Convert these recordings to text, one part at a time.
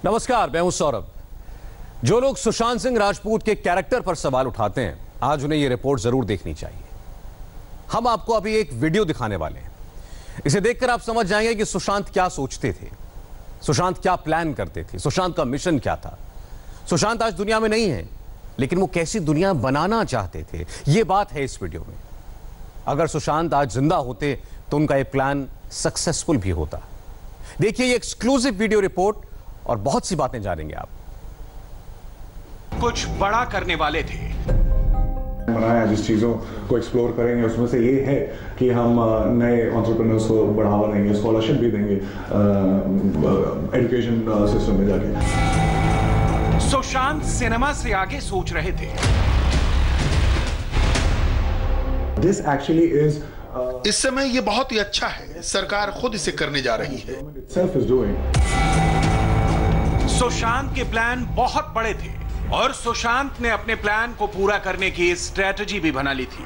नमस्कार, मैं हूं सौरभ। जो लोग सुशांत सिंह राजपूत के कैरेक्टर पर सवाल उठाते हैं, आज उन्हें यह रिपोर्ट जरूर देखनी चाहिए। हम आपको अभी एक वीडियो दिखाने वाले हैं। इसे देखकर आप समझ जाएंगे कि सुशांत क्या सोचते थे, सुशांत क्या प्लान करते थे, सुशांत का मिशन क्या था। सुशांत आज दुनिया में नहीं है, लेकिन वो कैसी दुनिया बनाना चाहते थे, यह बात है इस वीडियो में। अगर सुशांत आज जिंदा होते तो उनका यह प्लान सक्सेसफुल भी होता। देखिए ये एक्सक्लूसिव वीडियो रिपोर्ट और बहुत सी बातें जानेंगे आप। कुछ बड़ा करने वाले थे। बनाया जिस चीज़ों को एक्सप्लोर करेंगे उसमें से ये है कि हम नए एंटरप्रेन्योर्स को बढ़ावा देंगे, स्कॉलरशिप भी देंगे एजुकेशन सिस्टम में जाके। सुशांत सिनेमा से आगे सोच रहे थे। दिस एक्चुअली इज इस समय ये बहुत ही अच्छा है, सरकार खुद इसे करने जा रही है। सुशांत के प्लान बहुत बड़े थे और सुशांत ने अपने प्लान को पूरा करने की स्ट्रेटजी भी बना ली थी।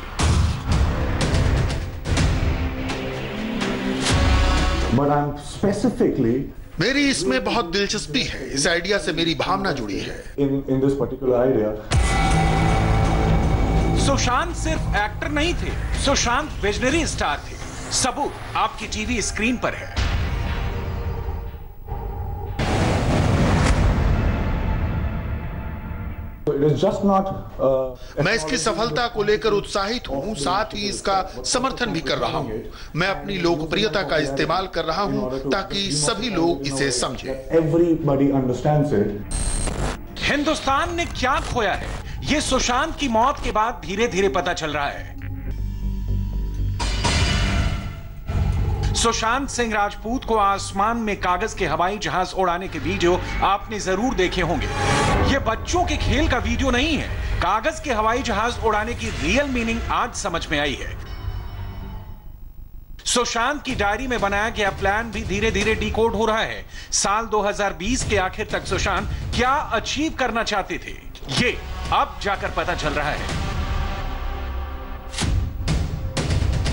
But I'm specifically मेरी इसमें बहुत दिलचस्पी है। इस आइडिया से मेरी भावना जुड़ी है। in this particular idea. Sushant सिर्फ एक्टर नहीं थे, सुशांत विजनरी स्टार थे। सबूत आपकी टीवी स्क्रीन पर है। It is just not, मैं इसकी सफलता को लेकर उत्साहित हूँ, साथ ही इसका समर्थन भी कर रहा हूँ। मैं अपनी लोकप्रियता का इस्तेमाल कर रहा हूँ ताकि सभी लोग इसे समझें। Everybody understands it. हिंदुस्तान ने क्या खोया है, ये सुशांत की मौत के बाद धीरे धीरे पता चल रहा है। सुशांत सिंह राजपूत को आसमान में कागज के हवाई जहाज उड़ाने के वीडियो आपने जरूर देखे होंगे। ये बच्चों के खेल का वीडियो नहीं है। कागज के हवाई जहाज उड़ाने की रियल मीनिंग आज समझ में आई है। सुशांत की डायरी में बनाया गया प्लान भी धीरे धीरे डिकोड हो रहा है। साल 2020 के आखिर तक सुशांत क्या अचीव करना चाहते थे, ये अब जाकर पता चल रहा है।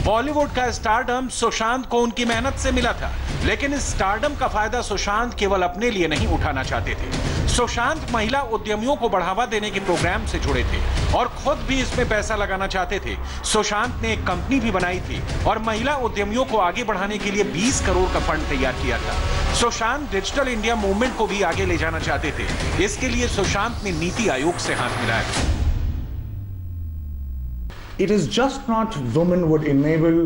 बॉलीवुड का स्टारडम सुशांत को उनकी मेहनत से मिला था, लेकिन इस स्टारडम का फायदा सुशांत केवल अपने लिए नहीं उठाना चाहते थे। सुशांत महिला उद्यमियों को बढ़ावा देने के प्रोग्राम से जुड़े थे और खुद भी इसमें पैसा लगाना चाहते थे। सुशांत ने एक कंपनी भी बनाई थी और महिला उद्यमियों को आगे बढ़ाने के लिए 20 करोड़ का फंड तैयार किया था। सुशांत डिजिटल इंडिया मूवमेंट को भी आगे ले जाना चाहते थे। इसके लिए सुशांत ने नीति आयोग से हाथ मिलाया। It is just not women would enable.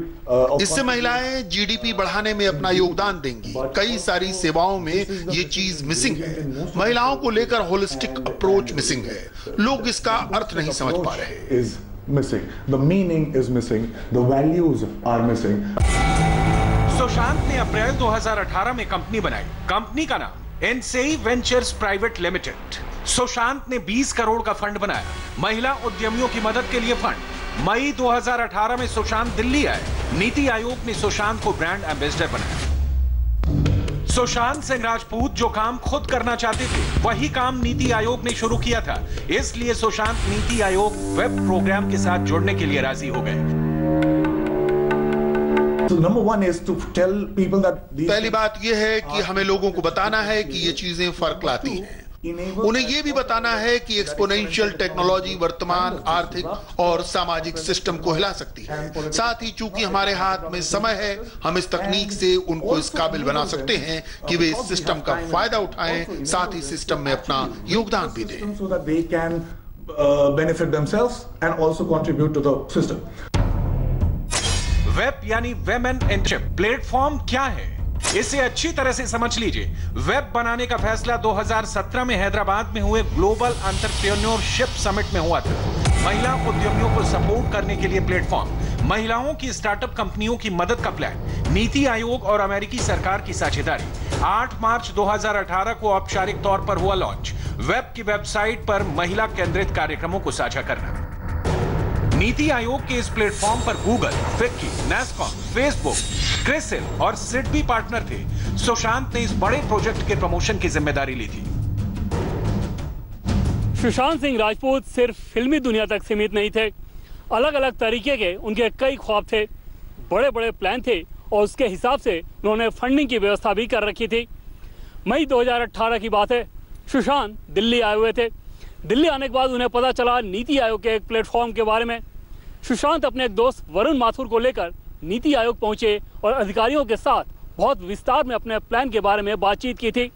इससे महिलाएं जीडीपी बढ़ाने में अपना योगदान देंगी। कई सारी सेवाओं में ये चीज मिसिंग है। महिलाओं को लेकर होलिस्टिक अप्रोच मिसिंग है। लोग इसका अर्थ नहीं समझ पा रहे। Is missing. The meaning is missing. The values are missing. Sushant ने अप्रैल 2018 में कंपनी बनाई। कंपनी का नाम एनसेई वेंचर्स प्राइवेट लिमिटेड। सुशांत ने 20 करोड़ का फंड बनाया, महिला उद्यमियों की मदद के लिए फंड। मई 2018 में सुशांत दिल्ली आए। नीति आयोग ने सुशांत को ब्रांड एम्बेसडर बनाया। सुशांत सिंह राजपूत जो काम खुद करना चाहते थे, वही काम नीति आयोग ने शुरू किया था। इसलिए सुशांत नीति आयोग वेब प्रोग्राम के साथ जुड़ने के लिए राजी हो गए। So number one is to tell people that पहली बात यह है कि हमें लोगों को बताना है कि ये चीजें फर्क लाती हैं। उन्हें यह भी बताना है कि एक्सपोनेंशियल टेक्नोलॉजी वर्तमान आर्थिक और सामाजिक सिस्टम को हिला सकती है। साथ ही चूंकि हमारे हाथ में समय है, हम इस तकनीक से उनको इस काबिल बना सकते हैं कि वे इस सिस्टम का फायदा उठाएं, साथ ही सिस्टम में अपना योगदान भी दें। so that they can benefit themselves and also contribute to the system. Web यानी वेमेन एंटरप्रेन्योरशिप प्लेटफॉर्म क्या है, इसे अच्छी तरह से समझ लीजिए। वेब बनाने का फैसला 2017 में हैदराबाद में हुए ग्लोबल एंटरप्रेन्योरशिप समिट में हुआ था। महिला उद्यमियों को सपोर्ट करने के लिए प्लेटफॉर्म, महिलाओं की स्टार्टअप कंपनियों की मदद का प्लान, नीति आयोग और अमेरिकी सरकार की साझेदारी। 8 मार्च 2018 को औपचारिक तौर पर हुआ लॉन्च। वेब की वेबसाइट पर महिला केंद्रित कार्यक्रमों को साझा करना। नीति आयोग के इस प्लेटफॉर्म पर Google, FICCI, NASSCOM, Facebook, CRISIL और सिडबी पार्टनर थे। सुशांत ने इस बड़े प्रोजेक्ट के प्रमोशन की जिम्मेदारी ली थी। सुशांत सिंह राजपूत सिर्फ फिल्मी दुनिया तक सीमित नहीं थे। अलग अलग तरीके के उनके कई ख्वाब थे, बड़े बड़े प्लान थे और उसके हिसाब से उन्होंने फंडिंग की व्यवस्था भी कर रखी थी। मई 2018 की बात है, सुशांत दिल्ली आए हुए थे। दिल्ली आने के बाद उन्हें पता चला नीति आयोग के एक प्लेटफॉर्म के बारे में। सुशांत अपने एक दोस्त वरुण माथुर को लेकर नीति आयोग पहुंचे और अधिकारियों के साथ बहुत विस्तार में अपने प्लान के बारे में बातचीत की थी।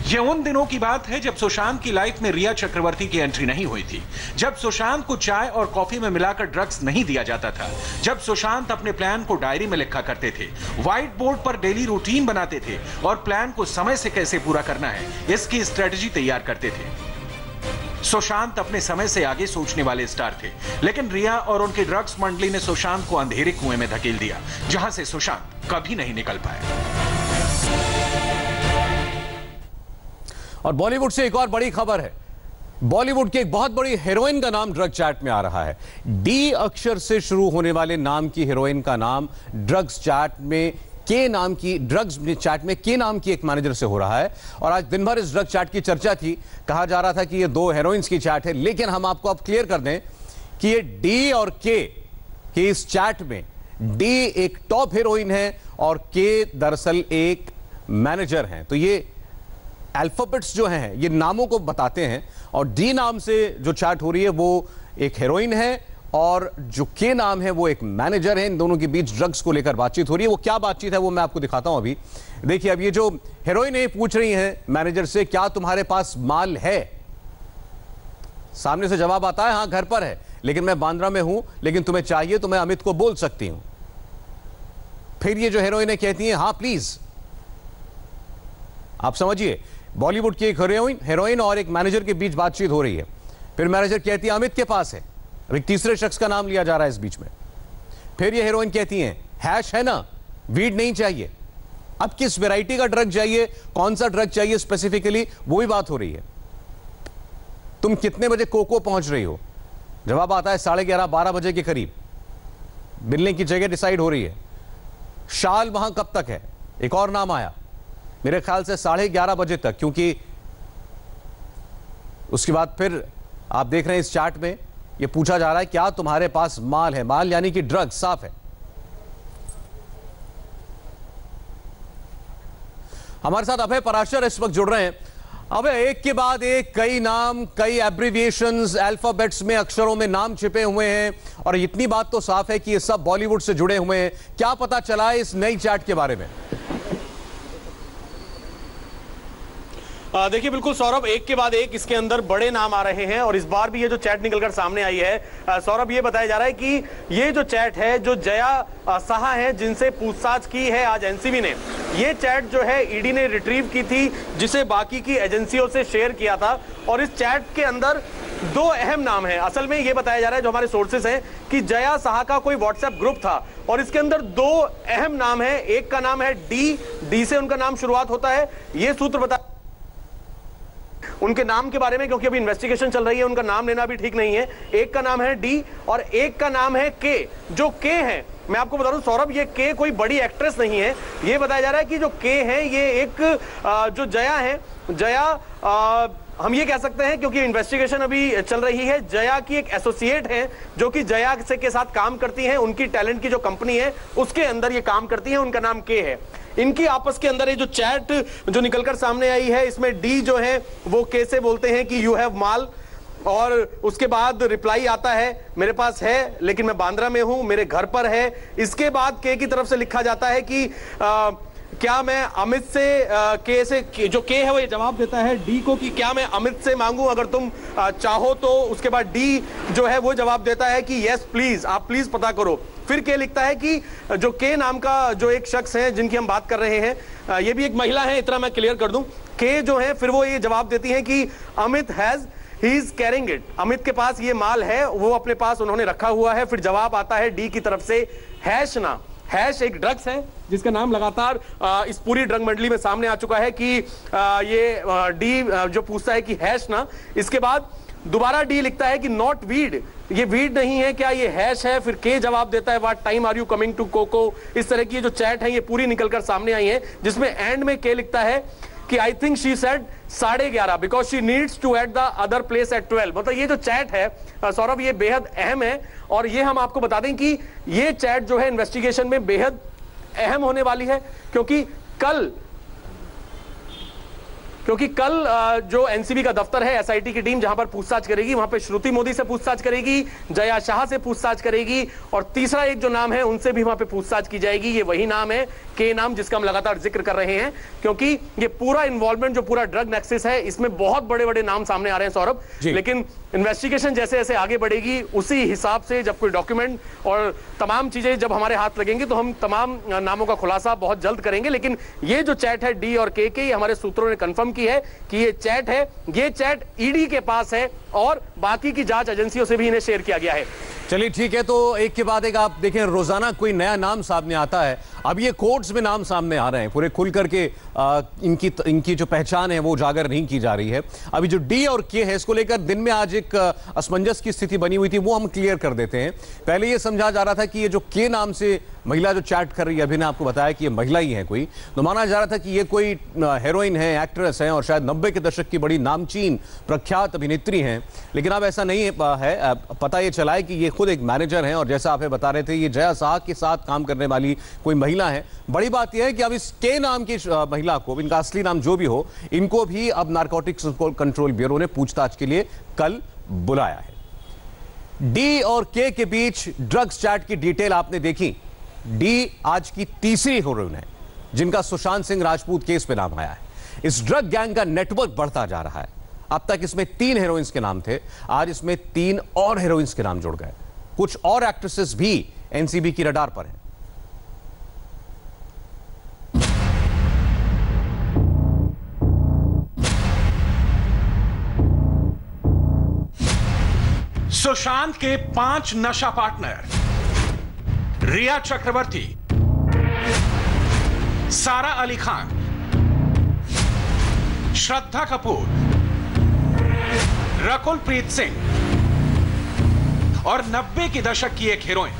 ये उन दिनों की बात है जब सुशांत की लाइफ में रिया चक्रवर्ती की एंट्री नहीं हुई थी, जब सुशांत को चाय और कॉफी में मिलाकर ड्रग्स नहीं दिया जाता था, जब सुशांत अपने प्लान को डायरी में लिखा करते थे, व्हाइट बोर्ड पर डेली रूटीन बनाते थे और प्लान को समय से कैसे पूरा करना है इसकी स्ट्रेटजी तैयार करते थे। सुशांत अपने समय से आगे सोचने वाले स्टार थे, लेकिन रिया और उनकी ड्रग्स मंडली ने सुशांत को अंधेरे कुएं में धकेल दिया, जहां से सुशांत कभी नहीं निकल पाया। और बॉलीवुड से एक और बड़ी खबर है। बॉलीवुड की एक बहुत बड़ी हीरोइन का नाम ड्रग चैट में आ रहा है। डी अक्षर से शुरू होने वाले नाम की हीरोइन का नाम ड्रग्स चैट में के नाम की एक मैनेजर से हो रहा है। और आज दिन भर इस ड्रग चैट की चर्चा थी। कहा जा रहा था कि ये दो हीरोइंस की चैट है, लेकिन हम आपको अब क्लियर कर दें कि ये डी और के इस चैट में डी एक टॉप हीरोइन है और के दरअसल एक मैनेजर हैं। तो ये अल्फाबेट्स जो हैं ये नामों को बताते हैं, और डी नाम से जो चैट हो रही है वो एक हीरोइन है और जो के नाम है वो एक मैनेजर है। इन दोनों के बीच ड्रग्स को लेकर बातचीत हो रही है। वो क्या बातचीत है वो मैं आपको दिखाता हूं अभी। देखिए, अब ये जो हीरोइन है पूछ रही है मैनेजर से, क्या तुम्हारे पास माल है? सामने से जवाब आता है, हाँ घर पर है, लेकिन मैं बांद्रा में हूं, लेकिन तुम्हें चाहिए तो मैं अमित को बोल सकती हूं। फिर ये जो हीरोइन है कहती है, हाँ प्लीज। आप समझिए, बॉलीवुड की एक हीरोइन और एक मैनेजर के बीच बातचीत हो रही है। फिर मैनेजर कहती है अमित के पास है। अब एक तीसरे शख्स का नाम लिया जा रहा है इस बीच में। फिर ये हीरोइन कहती है हैश है ना, वीड नहीं चाहिए। अब किस वैरायटी का ड्रग चाहिए, कौन सा ड्रग चाहिए स्पेसिफिकली, वो भी बात हो रही है। तुम कितने बजे कोको पहुंच रही हो? जवाब आता है 11:30-12 बजे के करीब। मिलने की जगह डिसाइड हो रही है। शाल वहां कब तक है? एक और नाम आया, मेरे ख्याल से 11:30 बजे तक, क्योंकि उसके बाद फिर आप देख रहे हैं इस चार्ट में ये पूछा जा रहा है क्या तुम्हारे पास माल है? माल यानी कि ड्रग साफ है। हमारे साथ अभय पराशर इस वक्त जुड़ रहे हैं। अभय, एक के बाद एक कई नाम, कई एब्रिविएशंस, अल्फाबेट्स में, अक्षरों में नाम छिपे हुए हैं, और इतनी बात तो साफ है कि ये सब बॉलीवुड से जुड़े हुए हैं। क्या पता चला है इस नई चैट के बारे में? देखिए बिल्कुल सौरभ, एक के बाद एक इसके अंदर बड़े नाम आ रहे हैं, और इस बार भी ये जो चैट निकलकर सामने आई है सौरभ, ये बताया जा रहा है कि ये जो चैट है, जो जया साहा है जिनसे पूछताछ की है आज एनसीबी ने, ये चैट जो है ईडी ने रिट्रीव की थी, जिसे बाकी की एजेंसियों से शेयर किया था। और इस चैट के अंदर दो अहम नाम है। असल में ये बताया जा रहा है, जो हमारे सोर्सेस हैं, कि जया साहा का कोई व्हाट्सएप ग्रुप था और इसके अंदर दो अहम नाम है। एक का नाम है डी से उनका नाम शुरुआत होता है। ये सूत्र बता उनके नाम के बारे में, क्योंकि अभी इन्वेस्टिगेशन चल रही है, उनका नाम लेना भी ठीक नहीं है। एक का नाम है डी और एक का नाम है के। जो के है, मैं आपको बता दूं सौरभ, ये के कोई बड़ी एक्ट्रेस नहीं है। ये बताया जा रहा है कि जो के है ये एक जो जया है, जया हम ये कह सकते हैं, क्योंकि इन्वेस्टिगेशन अभी चल रही है, जया की एक एसोसिएट है जो कि जया से के साथ काम करती है। उनकी टैलेंट की जो कंपनी है उसके अंदर ये काम करती है, उनका नाम के है। इनकी आपस के अंदर ये जो चैट जो निकलकर सामने आई है, इसमें डी जो है वो के से बोलते हैं कि यू हैव माल, और उसके बाद रिप्लाई आता है मेरे पास है लेकिन मैं बांद्रा में हूं, मेरे घर पर है। इसके बाद के की तरफ से लिखा जाता है कि क्या मैं अमित से के से, जो के है वो ये जवाब देता है डी को कि क्या मैं अमित से मांगूं अगर तुम चाहो तो। उसके बाद डी जो है वो जवाब देता है कि यस प्लीज, आप प्लीज पता करो। फिर के लिखता है कि जो के नाम का जो एक शख्स है जिनकी हम बात कर रहे हैं, ये भी एक महिला है, इतना मैं क्लियर कर दूं। के जो है फिर वो ये जवाब देती है कि Amit has, he is carrying it, Amit के पास ये माल है, वो अपने पास उन्होंने रखा हुआ है। फिर जवाब आता है डी की तरफ से हैश ना। हैश एक ड्रग्स है जिसका नाम लगातार इस पूरी ड्रग मंडली में सामने आ चुका है कि ये डी जो पूछता है कि हैश ना। इसके बाद दोबारा डी लिखता है कि नॉट वीड, ये वीड नहीं है, क्या ये हैश है? फिर के जवाब देता है what time are you coming to Coco. इस तरह की जो चैट है ये पूरी निकलकर सामने आई है, जिसमें एंड में के लिखता है कि I think she said 11:30 because she needs to at the other place at 12। मतलब ये जो चैट है सौरभ, ये बेहद अहम है, और ये हम आपको बता दें कि ये चैट जो है इन्वेस्टिगेशन में बेहद अहम होने वाली है, क्योंकि कल क्योंकि कल जो एनसीबी का दफ्तर है, एसआईटी की टीम जहां पर पूछताछ करेगी, वहां पे श्रुति मोदी से पूछताछ करेगी, जया शाह से पूछताछ करेगी, और तीसरा एक जो नाम है उनसे भी वहां पे पूछताछ की जाएगी। ये वही नाम है, के नाम, जिसका हम लगातार जिक्र कर रहे हैं, क्योंकि ये पूरा इन्वॉल्वमेंट जो पूरा ड्रग नेक्सस है, इसमें बहुत बड़े बड़े नाम सामने आ रहे हैं सौरभ। लेकिन इन्वेस्टिगेशन जैसे जैसे आगे बढ़ेगी, उसी हिसाब से जब कोई डॉक्यूमेंट और तमाम चीजें जब हमारे हाथ लगेंगी, तो हम तमाम नामों का खुलासा बहुत जल्द करेंगे। लेकिन ये जो चैट है डी और के, हमारे सूत्रों ने कंफर्म की है कि ये चैट है, ये चैट ईडी के पास है और बाकी की जांच एजेंसियों से भी इन्हें शेयर किया गया है। चलिए ठीक है, तो एक के बाद एक आप देखें, रोजाना कोई नया नाम सामने आता है। अब ये कोर्ट्स में नाम सामने आ रहे हैं, पूरे खुल करके इनकी जो पहचान है वो उजागर नहीं की जा रही है। अभी जो डी और के है, इसको लेकर दिन में आज एक असमंजस की स्थिति बनी हुई थी, वो हम क्लियर कर देते हैं। पहले ये समझा जा रहा था कि ये जो के नाम से महिला जो चैट कर रही है, अभी ने आपको बताया कि ये महिला ही है कोई, तो माना जा रहा था कि ये कोई हेरोइन है, एक्ट्रेस है और शायद 90 के दशक की बड़ी नामचीन प्रख्यात अभिनेत्री हैं। लेकिन अब ऐसा नहीं है, पता ये चला है कि ये खुद एक मैनेजर हैं और जैसा आप बता रहे थे, ये जया शाह के साथ काम करने वाली कोई महिला है। बड़ी बात यह है कि अब इस के नाम की महिला को, इनका असली नाम जो भी हो, इनको भी अब नारकोटिक्स कंट्रोल ब्यूरो ने पूछताछ के लिए कल बुलाया है। डी और के बीच ड्रग्स चैट की डिटेल आपने देखी। डी आज की तीसरी हीरोइन है जिनका सुशांत सिंह राजपूत केस पे नाम आया है। इस ड्रग गैंग का नेटवर्क बढ़ता जा रहा है। अब तक इसमें 3 हीरोइंस के नाम थे, आज इसमें 3 और हीरोइंस के नाम जुड़ गए। कुछ और एक्ट्रेसेस भी एनसीबी की रडार पर हैं। सुशांत के 5 नशा पार्टनर, रिया चक्रवर्ती, सारा अली खान, श्रद्धा कपूर, रकुल प्रीत सिंह और 90 के दशक की एक हीरोइन।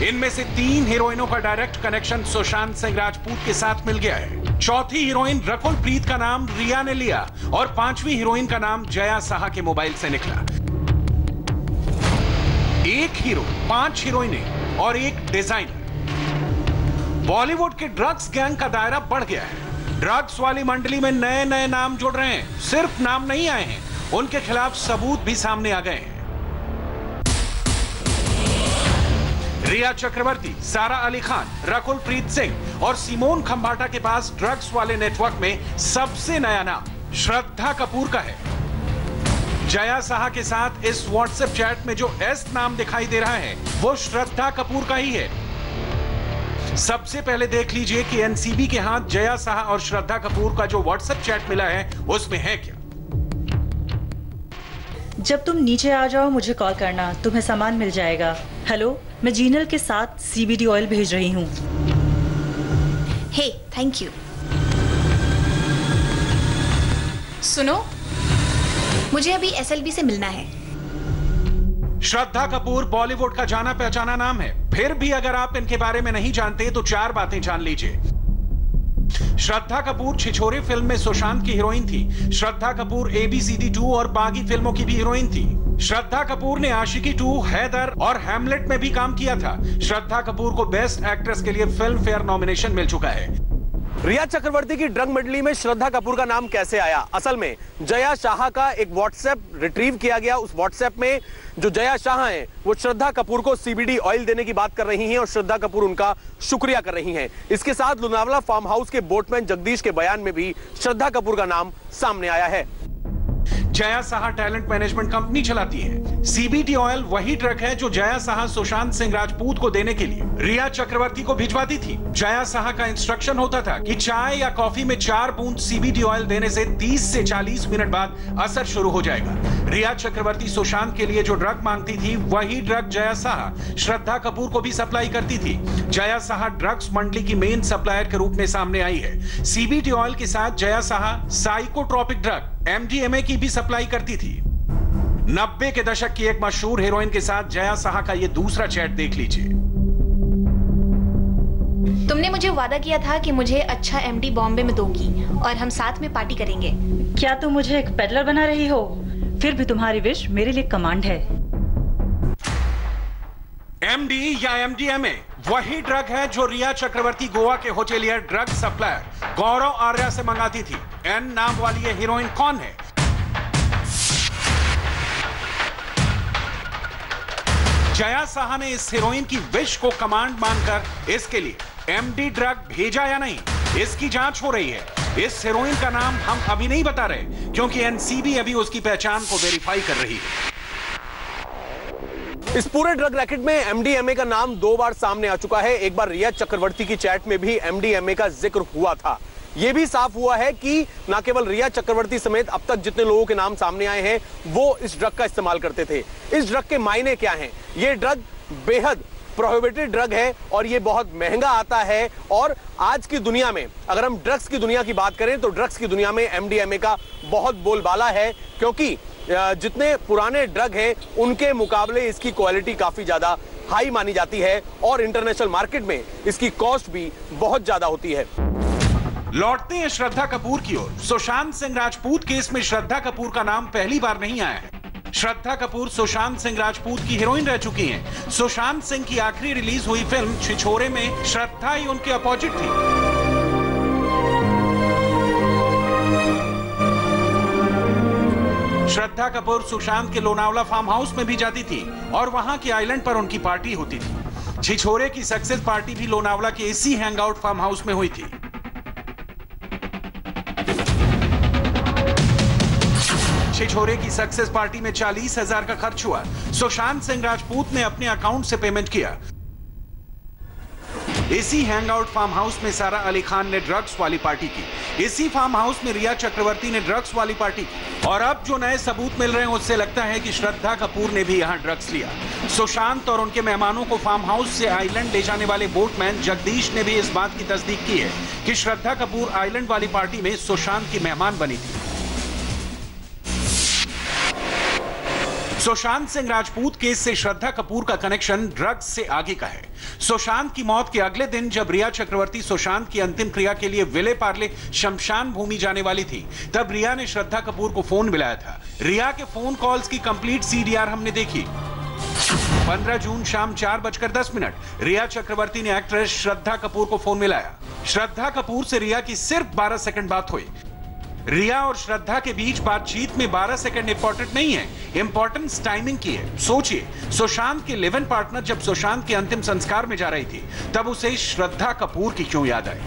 इनमें से 3 हीरोइनों का डायरेक्ट कनेक्शन सुशांत सिंह राजपूत के साथ मिल गया है। चौथी हीरोइन रकुल प्रीत का नाम रिया ने लिया और 5वीं हीरोइन का नाम जया शाह के मोबाइल से निकला। 1 हीरो, 5 हीरोइनें और 1 डिजाइनर। बॉलीवुड के ड्रग्स गैंग का दायरा बढ़ गया है। ड्रग्स वाली मंडली में नए नए नाम जुड़ रहे हैं। सिर्फ नाम नहीं आए हैं, उनके खिलाफ सबूत भी सामने आ गए हैं। रिया चक्रवर्ती, सारा अली खान, रकुल प्रीत सिंह और सिमोन खंबाटा के पास ड्रग्स वाले नेटवर्क में सबसे नया नाम श्रद्धा कपूर का है। जया शाह के साथ इस व्हाट्सएप चैट में जो एस नाम दिखाई दे रहा है, वो श्रद्धा कपूर का ही है। सबसे पहले देख लीजिए कि एनसीबी के हाथ जया शाह और श्रद्धा कपूर का जो व्हाट्सएप चैट मिला है, उसमें है क्या। जब तुम नीचे आ जाओ मुझे कॉल करना, तुम्हें सामान मिल जाएगा। हेलो, मैं जीनल के साथ CBD ऑयल भेज रही हूँ। हे, थैंक यू। सुनो, मुझे अभी SLB से मिलना है। श्रद्धा कपूर बॉलीवुड का जाना पहचाना नाम है। फिर भी अगर आप इनके बारे में नहीं जानते तो 4 बातें जान लीजिए। श्रद्धा कपूर छिछोरे फिल्म में सुशांत की हीरोइन थी। श्रद्धा कपूर ABCD 2 और बागी फिल्मों की भी हीरोइन थी। श्रद्धा कपूर ने आशिकी 2, हैदर और हैमलेट में भी काम किया था। श्रद्धा कपूर को बेस्ट एक्ट्रेस के लिए फिल्म फेयर नॉमिनेशन मिल चुका है। रिया चक्रवर्ती की ड्रग मंडली में श्रद्धा कपूर का नाम कैसे आया? असल में जया शाह का एक व्हाट्सएप रिट्रीव किया गया। उस व्हाट्सएप में जो जया शाह हैं, वो श्रद्धा कपूर को CBD ऑयल देने की बात कर रही हैं और श्रद्धा कपूर उनका शुक्रिया कर रही हैं। इसके साथ लोनावला फार्म हाउस के बोटमैन जगदीश के बयान में भी श्रद्धा कपूर का नाम सामने आया है। Jaya Shah talent management company चलाती है। CBD ऑयल वही ट्रक है जो जया शाह सुशांत सिंह राजपूत को देने के लिए रिया चक्रवर्ती को भिजवाती थी। जया शाह का इंस्ट्रक्शन होता था कि चाय या कॉफी में 4 बूंद CBD ऑयल देने से 30 से 40 मिनट बाद असर शुरू हो जाएगा। रिया चक्रवर्ती सुशांत के लिए जो ड्रग मांगती थी, वही ड्रग जया शाह श्रद्धा कपूर को भी सप्लाई करती थी। जया शाह ड्रग्स मंडली की मेन सप्लायर के रूप में सामने आई है। CBD ऑयल के साथ Jaya Shah psychotropic drug MDMA की भी सप्लाई करती थी। 90 के दशक की एक मशहूर हीरोइन के साथ जया शाह का यह दूसरा चैट देख लीजिए। तुमने मुझे वादा किया था कि मुझे अच्छा MD बॉम्बे में दोगी और हम साथ में पार्टी करेंगे। क्या तुम मुझे एक पेडलर बना रही हो? फिर भी तुम्हारी विश मेरे लिए कमांड है। एमडी या एमडीएमए वही ड्रग है जो रिया चक्रवर्ती गोवा के होटेलियर ड्रग सप्लायर गौरव आर्या से मंगाती थी। एन नाम वाली ये हीरोइन कौन है? जया साहा ने इस हीरोइन की विश को कमांड मानकर इसके लिए एमडी ड्रग भेजा या नहीं, इसकी जांच हो रही है। इस हीरोइन का नाम हम अभी नहीं बता रहे क्योंकि एनसीबी अभी उसकी पहचान को वेरीफाई कर रही है। इस पूरे ड्रग रैकेट में एमडीएमए का नाम 2 बार सामने आ चुका है। एक बार रिया चक्रवर्ती की चैट में भी एमडीएमए का जिक्र हुआ था। यह भी साफ हुआ है कि न केवल रिया चक्रवर्ती समेत अब तक जितने लोगों के नाम सामने आए हैं वो इस ड्रग का इस्तेमाल करते थे। इस ड्रग के मायने क्या हैं? ये ड्रग बेहद प्रोहिबिटेड ड्रग है और ये बहुत महंगा आता है। और आज की दुनिया में अगर हम ड्रग्स की दुनिया की बात करें तो ड्रग्स की दुनिया में एमडीएमए का बहुत बोलबाला है, क्योंकि जितने पुराने ड्रग हैं उनके मुकाबले इसकी क्वालिटी काफी ज्यादा हाई मानी जाती है और इंटरनेशनल मार्केट में इसकी कॉस्ट भी बहुत ज्यादा होती है। लौटते हैं श्रद्धा कपूर की ओर। सुशांत सिंह राजपूत केस में श्रद्धा कपूर का नाम पहली बार नहीं आया है। श्रद्धा कपूर सुशांत सिंह राजपूत की हीरोइन रह चुकी हैं। सुशांत सिंह की आखिरी रिलीज हुई फिल्म छिछोरे में श्रद्धा ही उनके अपोजिट थी। श्रद्धा कपूर सुशांत के लोनावला फार्म हाउस में भी जाती थी और वहां के आइलैंड पर उनकी पार्टी होती थी। छिछोरे की सक्सेस पार्टी भी लोनावला के इसी हैंगआउट फार्म हाउस में हुई थी। छिछोरे की सक्सेस पार्टी में 40,000 का खर्च हुआ। सुशांत सिंह राजपूत ने अपने अकाउंट से पेमेंट किया। इसी हैंगआउट फार्म हाउस में सारा अली खान ने ड्रग्स वाली पार्टी की। इसी फार्म हाउस में रिया चक्रवर्ती ने ड्रग्स वाली पार्टी की। और अब जो नए सबूत मिल रहे हैं उससे लगता है कि श्रद्धा कपूर ने भी यहां ड्रग्स लिया। सुशांत और उनके मेहमानों को फार्म हाउस से आइलैंड ले जाने वाले बोटमैन जगदीश ने भी इस बात की तस्दीक की है कि श्रद्धा कपूर आइलैंड वाली पार्टी में सुशांत की मेहमान बनी थी। सुशांत सिंह राजपूत केस से श्रद्धा कपूर का कनेक्शन ड्रग्स से आगे का है। सुशांत की मौत के अगले दिन जब रिया चक्रवर्ती सुशांत की अंतिम क्रिया के लिए विले पार्ले शमशान भूमि जाने वाली थी, तब रिया ने श्रद्धा कपूर को फोन मिलाया था। रिया के फोन कॉल्स की कंप्लीट सीडीआर हमने देखी। 15 जून शाम 4:10 रिया चक्रवर्ती ने एक्ट्रेस श्रद्धा कपूर को फोन मिलाया। श्रद्धा कपूर से रिया की सिर्फ 12 सेकंड बात हुई। रिया और श्रद्धा के बीच बातचीत में 12 सेकंड इंपॉर्टेंट नहीं है, इंपॉर्टेंस टाइमिंग की है। सोचिए, सुशांत के लिव इन पार्टनर जब सुशांत के अंतिम संस्कार में जा रही थी तब उसे श्रद्धा कपूर की क्यों याद आई?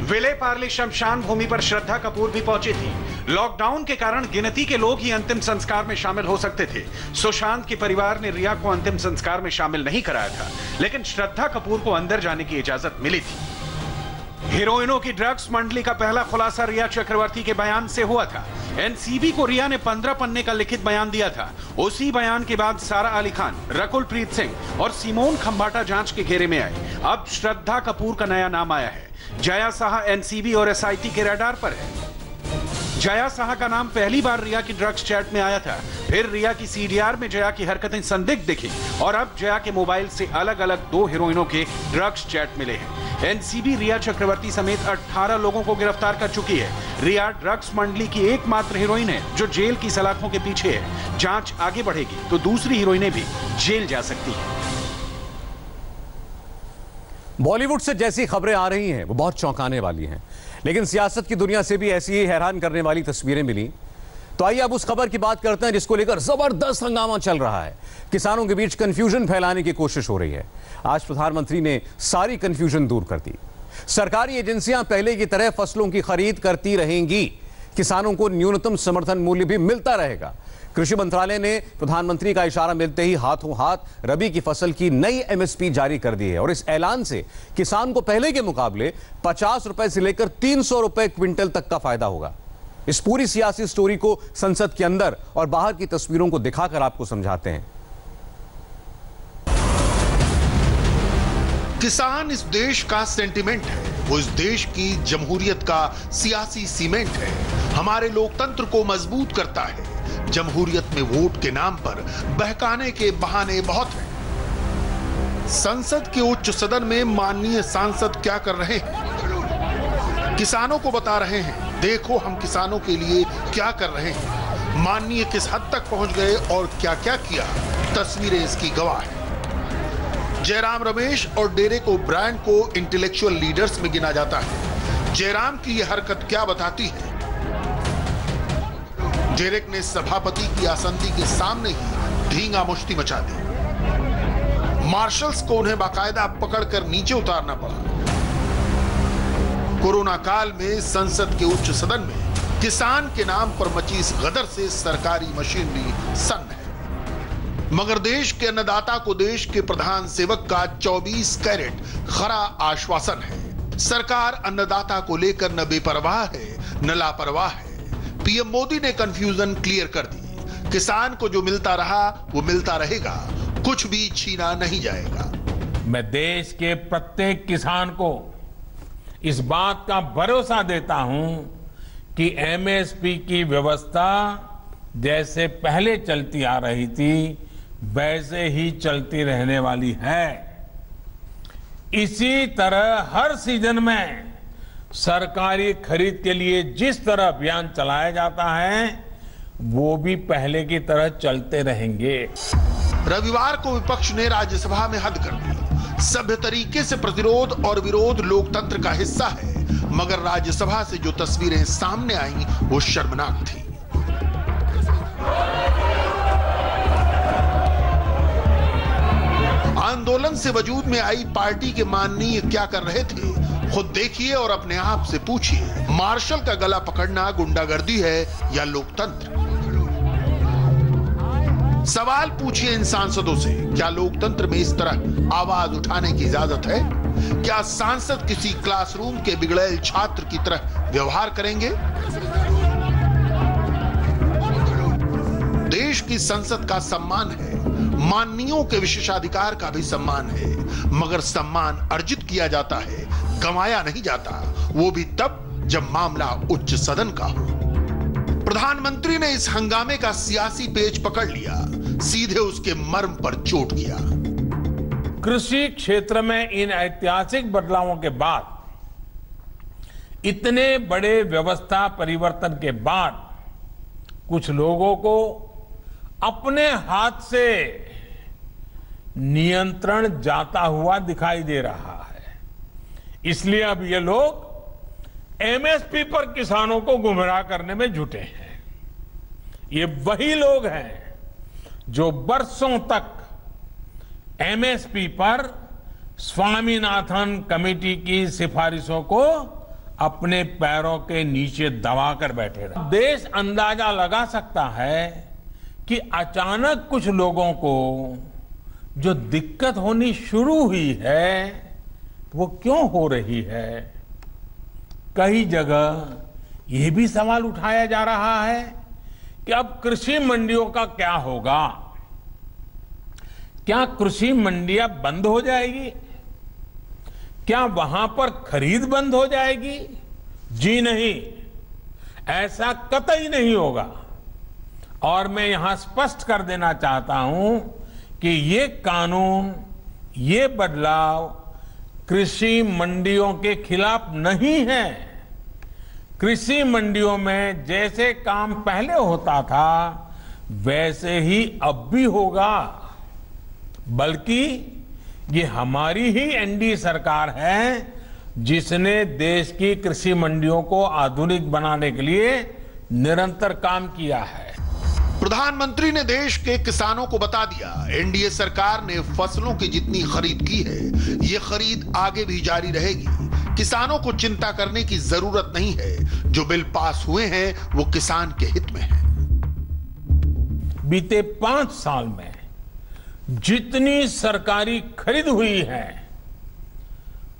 विले पार्ले शमशान भूमि पर श्रद्धा कपूर भी पहुंची थी। लॉकडाउन के कारण गिनती के लोग ही अंतिम संस्कार में शामिल हो सकते थे। सुशांत के परिवार ने रिया को अंतिम संस्कार में शामिल नहीं कराया था, लेकिन श्रद्धा कपूर को अंदर जाने की इजाजत मिली थी। हीरोइनों की ड्रग्स मंडली का पहला खुलासा रिया चक्रवर्ती के बयान से हुआ था। एनसीबी को रिया ने 15 पन्ने का लिखित बयान दिया था। उसी बयान के बाद सारा अली खान, रकुल प्रीत सिंह और सिमोन खंबाटा जांच के घेरे में आए। अब श्रद्धा कपूर का नया नाम आया है। जया साहा एनसीबी और एसआईटी के रडार पर है। जया साहा का नाम पहली बार रिया की ड्रग्स चैट में आया था। फिर रिया की सीडीआर में जया की हरकतें संदिग्ध दिखी और अब जया के मोबाइल से अलग अलग 2 हीरोइनों के ड्रग्स चैट मिले हैं। एनसीबी रिया चक्रवर्ती समेत 18 लोगों को गिरफ्तार कर चुकी है। रिया ड्रग्स मंडली की एकमात्र हीरोइन है जो जेल की सलाखों के पीछे है। जांच आगे बढ़ेगी तो दूसरी हीरोइनें भी जेल जा सकती हैं। बॉलीवुड से जैसी खबरें आ रही हैं वो बहुत चौंकाने वाली हैं, लेकिन सियासत की दुनिया से भी ऐसी ही हैरान करने वाली तस्वीरें मिली। तो आइए अब उस खबर की बात करते हैं जिसको लेकर जबरदस्त हंगामा चल रहा है। किसानों के बीच कंफ्यूजन फैलाने की कोशिश हो रही है। आज प्रधानमंत्री ने सारी कंफ्यूजन दूर कर दी। सरकारी एजेंसियां पहले की तरह फसलों की खरीद करती रहेंगी। किसानों को न्यूनतम समर्थन मूल्य भी मिलता रहेगा। कृषि मंत्रालय ने प्रधानमंत्री का इशारा मिलते ही हाथों हाथ रबी की फसल की नई एमएसपी जारी कर दी है और इस ऐलान से किसान को पहले के मुकाबले 50 रुपए से लेकर 300 रुपए क्विंटल तक का फायदा होगा। इस पूरी सियासी स्टोरी को संसद के अंदर और बाहर की तस्वीरों को दिखाकर आपको समझाते हैं। किसान इस देश का सेंटिमेंट है, वो इस देश की जमहूरियत का सियासी सीमेंट है, हमारे लोकतंत्र को मजबूत करता है। जमहूरियत में वोट के नाम पर बहकाने के बहाने बहुत हैं। संसद के उच्च सदन में माननीय सांसद क्या कर रहे हैं? किसानों को बता रहे हैं, देखो हम किसानों के लिए क्या कर रहे हैं। माननीय किस हद तक पहुंच गए और क्या क्या किया, तस्वीरें इसकी गवाह हैं। जयराम रमेश और डेरेक ओब्रायन को इंटेलेक्चुअल लीडर्स में गिना जाता है। जयराम की यह हरकत क्या बताती है? डेरेक ने सभापति की आसंदी के सामने ही धींगा मुश्ती मचा दी। मार्शल्स को उन्हें बाकायदा पकड़कर नीचे उतारना पड़ा। कोरोना काल में संसद के उच्च सदन में किसान के नाम पर मची इस गदर से सरकारी मशीनरी सन्न है। मगर देश के अन्नदाता को देश के प्रधान सेवक का 24 कैरेट खरा आश्वासन है। सरकार अन्नदाता को लेकर न बेपरवाह है न लापरवाह है। पीएम मोदी ने कंफ्यूजन क्लियर कर दी। किसान को जो मिलता रहा वो मिलता रहेगा, कुछ भी छीना नहीं जाएगा। मैं देश के प्रत्येक किसान को इस बात का भरोसा देता हूं कि एमएसपी की व्यवस्था जैसे पहले चलती आ रही थी वैसे ही चलती रहने वाली है। इसी तरह हर सीजन में सरकारी खरीद के लिए जिस तरह अभियान चलाया जाता है वो भी पहले की तरह चलते रहेंगे। रविवार को विपक्ष ने राज्यसभा में हद कर दी। सभ्य तरीके से प्रतिरोध और विरोध लोकतंत्र का हिस्सा है, मगर राज्यसभा से जो तस्वीरें सामने आई वो शर्मनाक थी। आंदोलन से वजूद में आई पार्टी के माननीय क्या कर रहे थे, खुद देखिए और अपने आप से पूछिए। मार्शल का गला पकड़ना गुंडागर्दी है या लोकतंत्र? सवाल पूछिए इन सांसदों से, क्या लोकतंत्र में इस तरह आवाज उठाने की इजाजत है? क्या सांसद किसी क्लासरूम के बिगड़ैल छात्र की तरह व्यवहार करेंगे? देश की संसद का सम्मान है, माननीयों के विशेषाधिकार का भी सम्मान है, मगर सम्मान अर्जित किया जाता है, गंवाया नहीं जाता, वो भी तब जब मामला उच्च सदन का हो। प्रधानमंत्री ने इस हंगामे का सियासी पेच पकड़ लिया, सीधे उसके मर्म पर चोट किया। कृषि क्षेत्र में इन ऐतिहासिक बदलावों के बाद, इतने बड़े व्यवस्था परिवर्तन के बाद, कुछ लोगों को अपने हाथ से नियंत्रण जाता हुआ दिखाई दे रहा है। इसलिए अब ये लोग एमएसपी पर किसानों को गुमराह करने में जुटे हैं। ये वही लोग हैं जो बरसों तक एमएसपी पर स्वामीनाथन कमेटी की सिफारिशों को अपने पैरों के नीचे दबाकर बैठे रहे। देश अंदाजा लगा सकता है कि अचानक कुछ लोगों को जो दिक्कत होनी शुरू हुई है वो क्यों हो रही है। कई जगह यह भी सवाल उठाया जा रहा है कि अब कृषि मंडियों का क्या होगा। क्या कृषि मंडियां बंद हो जाएगी? क्या वहां पर खरीद बंद हो जाएगी? जी नहीं, ऐसा कतई नहीं होगा। और मैं यहां स्पष्ट कर देना चाहता हूं कि ये कानून, ये बदलाव कृषि मंडियों के खिलाफ नहीं है। कृषि मंडियों में जैसे काम पहले होता था वैसे ही अब भी होगा, बल्कि ये हमारी ही एनडीए सरकार है जिसने देश की कृषि मंडियों को आधुनिक बनाने के लिए निरंतर काम किया है। प्रधानमंत्री ने देश के किसानों को बता दिया, एनडीए सरकार ने फसलों की जितनी खरीद की है ये खरीद आगे भी जारी रहेगी। किसानों को चिंता करने की जरूरत नहीं है। जो बिल पास हुए हैं वो किसान के हित में है। बीते 5 साल में जितनी सरकारी खरीद हुई है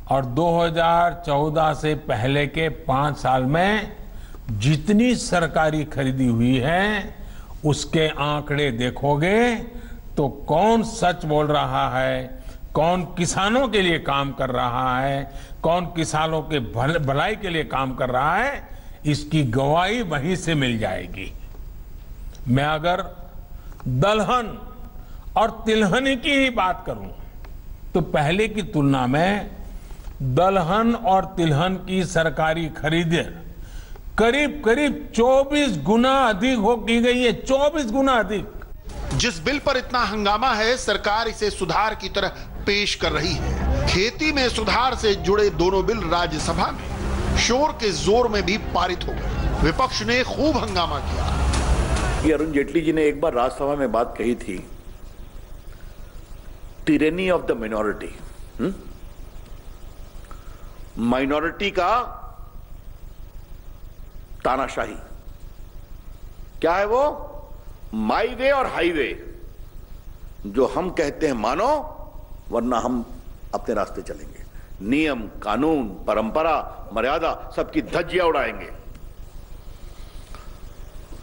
और 2014 से पहले के 5 साल में जितनी सरकारी खरीदी हुई है उसके आंकड़े देखोगे तो कौन सच बोल रहा है, कौन किसानों के लिए काम कर रहा है, कौन किसानों के भलाई के लिए काम कर रहा है, इसकी गवाही वहीं से मिल जाएगी। मैं अगर दलहन और तिलहन की ही बात करूं तो पहले की तुलना में दलहन और तिलहन की सरकारी खरीद करीब करीब 24 गुना अधिक हो की गई है। 24 गुना अधिक। जिस बिल पर इतना हंगामा है सरकार इसे सुधार की तरह पेश कर रही है। खेती में सुधार से जुड़े दोनों बिल राज्यसभा में शोर के जोर में भी पारित हो गए। विपक्ष ने खूब हंगामा किया। अरुण जेटली जी ने एक बार राज्यसभा में बात कही थी, tyranny of the minority, minority का तानाशाही। क्या है वो? माई वे और हाईवे। जो हम कहते हैं मानो, वरना हम अपने रास्ते चलेंगे। नियम, कानून, परंपरा, मर्यादा सबकी धज्जियां उड़ाएंगे।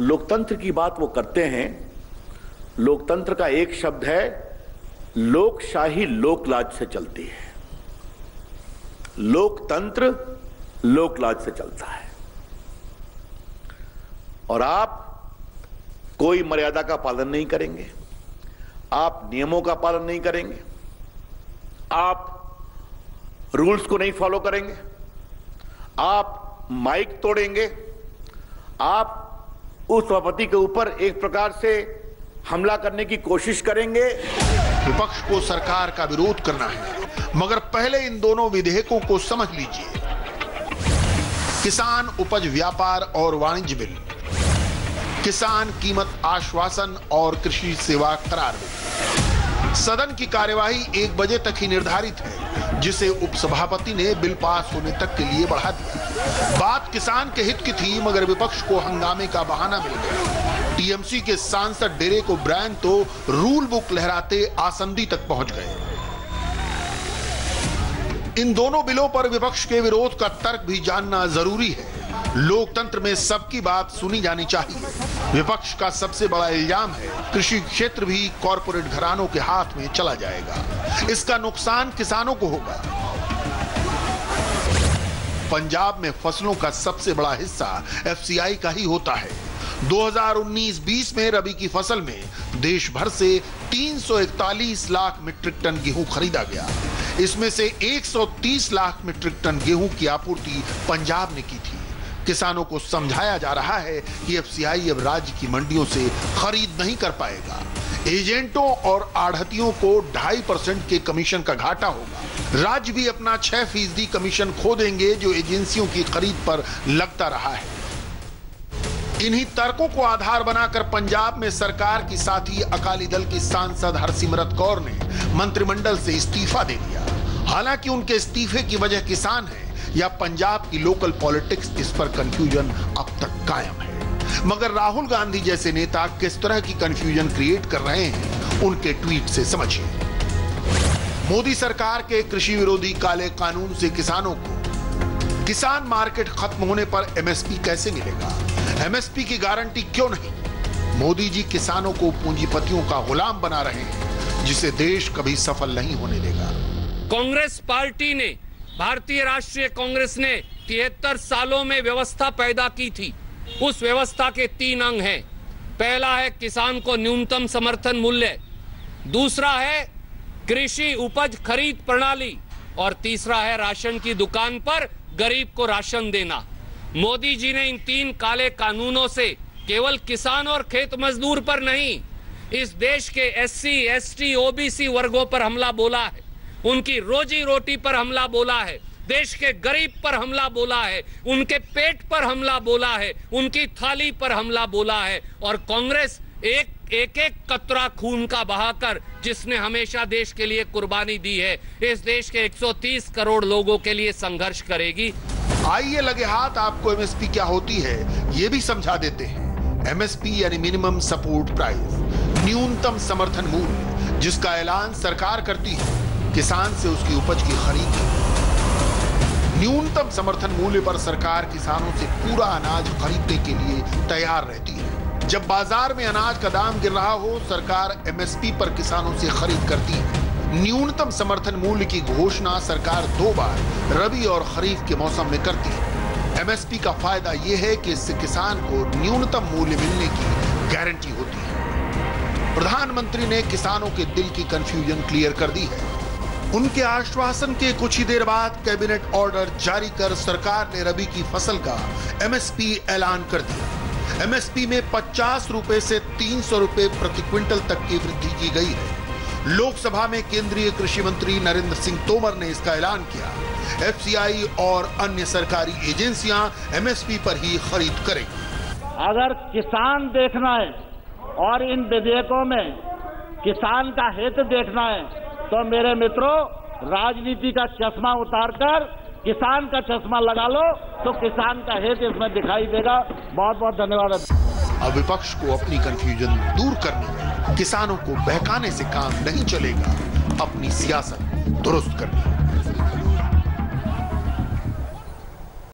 लोकतंत्र की बात वो करते हैं। लोकतंत्र का एक शब्द है, लोकशाही लोकलाज से चलती है। लोकतंत्र लोकलाज से चलता है। और आप कोई मर्यादा का पालन नहीं करेंगे, आप नियमों का पालन नहीं करेंगे, आप रूल्स को नहीं फॉलो करेंगे, आप माइक तोड़ेंगे, आप उस सभापति के ऊपर एक प्रकार से हमला करने की कोशिश करेंगे। विपक्ष को सरकार का विरोध करना है, मगर पहले इन दोनों विधेयकों को समझ लीजिए। किसान उपज व्यापार और वाणिज्य बिल, किसान कीमत आश्वासन और कृषि सेवा करार बिल। सदन की कार्यवाही 1 बजे तक ही निर्धारित है, जिसे उपसभापति ने बिल पास होने तक के लिए बढ़ा दिया। बात किसान के हित की थी, मगर विपक्ष को हंगामे का बहाना मिल गया। टीएमसी के सांसद डेरेक ओब्रायन तो रूल बुक लहराते आसंदी तक पहुंच गए। इन दोनों बिलों पर विपक्ष के विरोध का तर्क भी जानना जरूरी है। लोकतंत्र में सबकी बात सुनी जानी चाहिए। विपक्ष का सबसे बड़ा इल्जाम है, कृषि क्षेत्र भी कॉरपोरेट घरानों के हाथ में चला जाएगा। इसका नुकसान किसानों को होगा। पंजाब में फसलों का सबसे बड़ा हिस्सा एफसीआई का ही होता है। 2019-20 में रबी की फसल में देश भर से 341 लाख मीट्रिक टन गेहूं खरीदा गया। इसमें से 130 लाख मीट्रिक टन गेहूं की आपूर्ति पंजाब ने की थी। किसानों को समझाया जा रहा है कि एफसीआई अब राज्य की मंडियों से खरीद नहीं कर पाएगा। एजेंटों और आढ़तियों को 2.5% के कमीशन का घाटा होगा। राज्य भी अपना 6% कमीशन खो देंगे, जो एजेंसियों की खरीद पर लगता रहा है। इन्हीं तर्कों को आधार बनाकर पंजाब में सरकार की साथी अकाली दल की सांसद हरसिमरत कौर ने मंत्रिमंडल से इस्तीफा दे दिया। हालांकि उनके इस्तीफे की वजह किसान है या पंजाब की लोकल पॉलिटिक्स, इस पर कंफ्यूजन अब तक कायम है। मगर राहुल गांधी जैसे नेता किस तरह की कंफ्यूजन क्रिएट कर रहे हैं, उनके ट्वीट से समझिए। मोदी सरकार के कृषि विरोधी काले कानून से किसानों को किसान मार्केट खत्म होने पर एमएसपी कैसे मिलेगा? एमएसपी की गारंटी क्यों नहीं? मोदी जी किसानों को पूंजीपतियों का गुलाम बना रहे हैं, जिसे देश कभी सफल नहीं होने देगा। कांग्रेस पार्टी ने, भारतीय राष्ट्रीय कांग्रेस ने 73 सालों में व्यवस्था पैदा की थी। उस व्यवस्था के 3 अंग हैं। पहला है किसान को न्यूनतम समर्थन मूल्य, दूसरा है कृषि उपज खरीद प्रणाली और तीसरा है राशन की दुकान पर गरीब को राशन देना। मोदी जी ने इन 3 काले कानूनों से केवल किसान और खेत मजदूर पर नहीं, इस देश के एससी, एसटी, ओबीसी वर्गों पर हमला बोला है। उनकी रोजी रोटी पर हमला बोला है, देश के गरीब पर हमला बोला है, उनके पेट पर हमला बोला है, उनकी थाली पर हमला बोला है। और कांग्रेस एक कतरा खून का बहाकर, जिसने हमेशा देश के लिए कुर्बानी दी है, इस देश के 130 करोड़ लोगों के लिए संघर्ष करेगी। आइए लगे हाथ आपको एमएसपी क्या होती है ये भी समझा देते हैं। एमएसपी यानी मिनिमम सपोर्ट प्राइस, न्यूनतम समर्थन मूल्य, जिसका ऐलान सरकार करती है किसान से उसकी उपज की खरीद। न्यूनतम समर्थन मूल्य पर सरकार किसानों से पूरा अनाज खरीदने के लिए तैयार रहती है। जब बाजार में अनाज का दाम गिर रहा हो, सरकार एमएसपी पर किसानों से खरीद करती है। न्यूनतम समर्थन मूल्य की घोषणा सरकार 2 बार रबी और खरीफ के मौसम में करती है। एमएसपी का फायदा यह है कि इससे किसान को न्यूनतम मूल्य मिलने की गारंटी होती है। प्रधानमंत्री ने किसानों के दिल की कंफ्यूजन क्लियर कर दी है। उनके आश्वासन के कुछ ही देर बाद कैबिनेट ऑर्डर जारी कर सरकार ने रबी की फसल का एमएसपी ऐलान कर दिया। एमएसपी में 50 रुपए से 300 रुपए प्रति क्विंटल तक की वृद्धि की गई है। लोकसभा में केंद्रीय कृषि मंत्री नरेंद्र सिंह तोमर ने इसका ऐलान किया। एफसीआई और अन्य सरकारी एजेंसियां एमएसपी पर ही खरीद करेंगी। अगर किसान देखना है और इन विधेयकों में किसान का हित देखना है तो मेरे मित्रों, राजनीति का चश्मा उतारकर किसान का चश्मा लगा लो तो किसान का हित इसमें दिखाई देगा। बहुत बहुत धन्यवाद। अब विपक्ष को अपनी कंफ्यूजन दूर करने में, किसानों को बहकाने से काम नहीं चलेगा, अपनी सियासत दुरुस्त करनी।